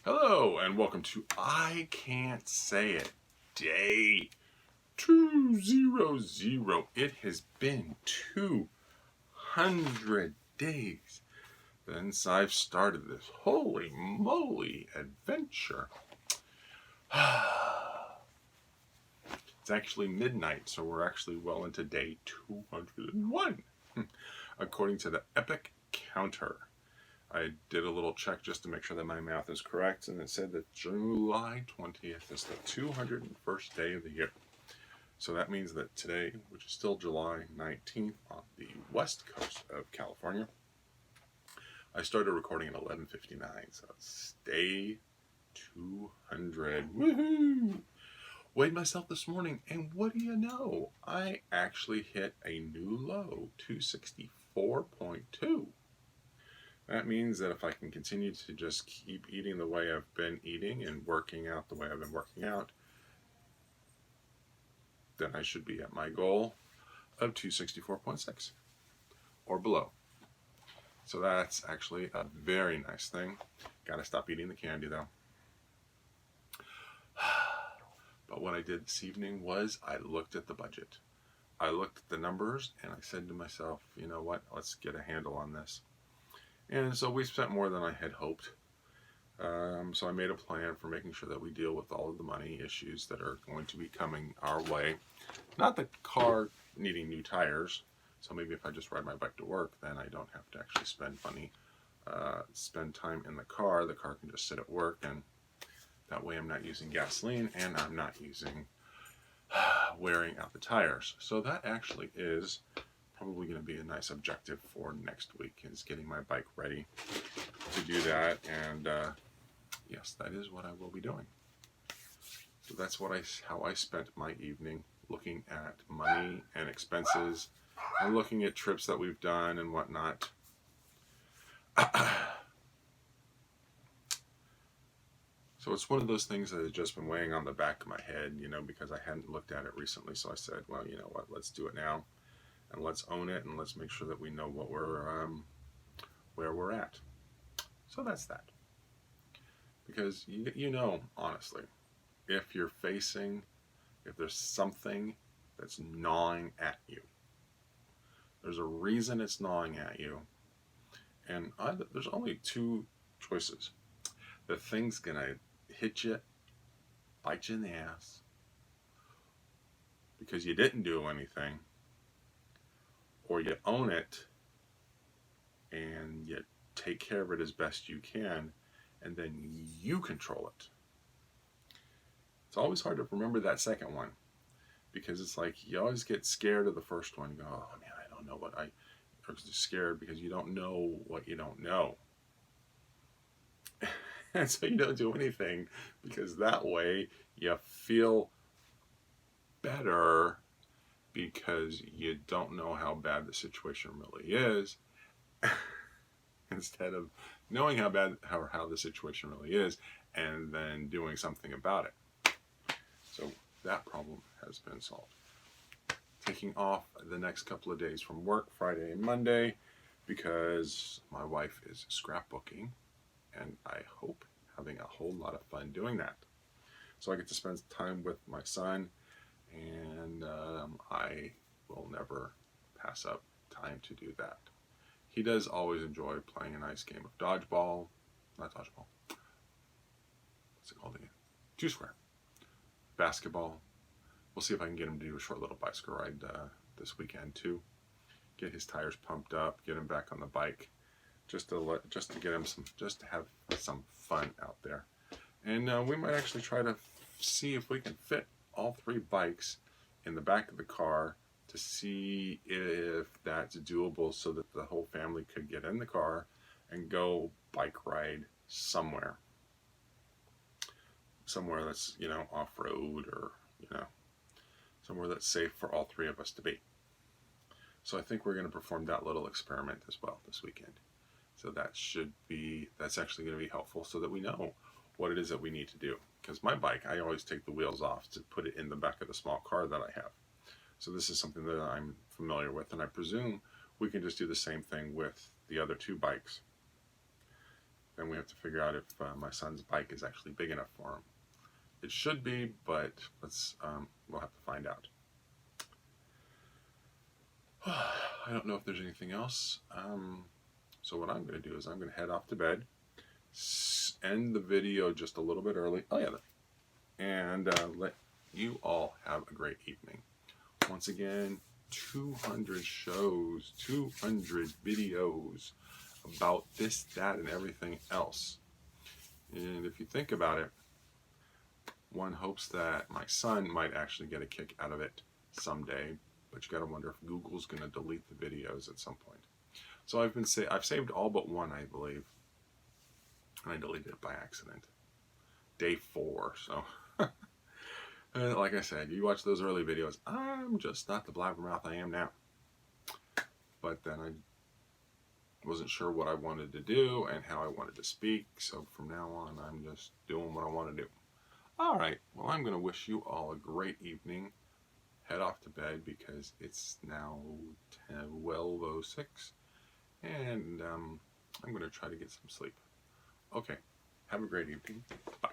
Hello and welcome to I Can't Say It Day 200. It has been 200 days since I've started this holy moly adventure. It's actually midnight, so we're actually well into day 201, according to the Epic Counter. I did a little check just to make sure that my math is correct, and it said that July 20th is the 201st day of the year. So that means that today, which is still July 19th on the west coast of California, I started recording at 11:59, so it's day 200. Woohoo! Weighed myself this morning, and what do you know? I actually hit a new low, 264.2. That means that if I can continue to just keep eating the way I've been eating and working out the way I've been working out, then I should be at my goal of 264.6 or below. So that's actually a very nice thing. Gotta stop eating the candy though. But what I did this evening was I looked at the budget. I looked at the numbers and I said to myself, you know what, let's get a handle on this. And so we spent more than I had hoped. So I made a plan for making sure that we deal with all of the money issues that are going to be coming our way. Not the car needing new tires. So maybe if I just ride my bike to work, then I don't have to actually spend money, spend time in the car. The car can just sit at work, and that way I'm not using gasoline and I'm not using wearing out the tires. So that actually is probably going to be a nice objective for next week, is getting my bike ready to do that. And yes, that is what I will be doing. So that's how I spent my evening, looking at money and expenses and looking at trips that we've done and whatnot. So it's one of those things that has just been weighing on the back of my head, because I hadn't looked at it recently. So I said, well, you know what, let's do it now and let's own it and let's make sure that we know what where we're at. So that's that. Because honestly, if there's something that's gnawing at you, there's a reason it's gnawing at you, and there's only two choices. The thing's gonna hit you, bite you in the ass, because you didn't do anything, or you own it, and you take care of it as best you can, and then you control it. It's always hard to remember that second one, because it's like you always get scared of the first one. You go, oh man, I don't know what I'm scared because you don't know what you don't know. And so you don't do anything, because that way you feel better because you don't know how bad the situation really is, instead of knowing how bad how the situation really is and then doing something about it. So that problem has been solved. Taking off the next couple of days from work, Friday and Monday, because my wife is scrapbooking, and I hope having a whole lot of fun doing that. So I get to spend time with my son, and I will never pass up time to do that. He does always enjoy playing a nice game of dodgeball. Not dodgeball. What's it called again? Two square. Basketball. We'll see if I can get him to do a short little bicycle ride this weekend too. Get his tires pumped up, get him back on the bike, just to get him just to have some fun out there. And we might actually try to see if we can fit all three bikes in the back of the car, to see if that's doable, so that the whole family could get in the car and go bike ride somewhere that's off-road, or somewhere that's safe for all three of us to be. So I think we're going to perform that little experiment as well this weekend. So that's actually going to be helpful, so that we know what it is that we need to do. Because my bike, I always take the wheels off to put it in the back of the small car that I have. So this is something that I'm familiar with, and I presume we can just do the same thing with the other two bikes. and we have to figure out if my son's bike is actually big enough for him. It should be, but we'll have to find out. I don't know if there's anything else. So what I'm going to do is I'm going to head off to bed, end the video just a little bit early. Oh yeah, and let you all have a great evening. Once again, 200 shows, 200 videos about this, that, and everything else. And if you think about it, one hopes that my son might actually get a kick out of it someday, but you got to wonder if Google's going to delete the videos at some point. So I've saved all but one, I believe, and I deleted it by accident. Day 4, so like I said, you watch those early videos, I'm just not the blabbermouth I am now. But then I wasn't sure what I wanted to do and how I wanted to speak, so from now on I'm just doing what I want to do. Alright, well, I'm going to wish you all a great evening. Head off to bed because it's now 12:06, and I'm going to try to get some sleep. Okay, have a great evening. Bye.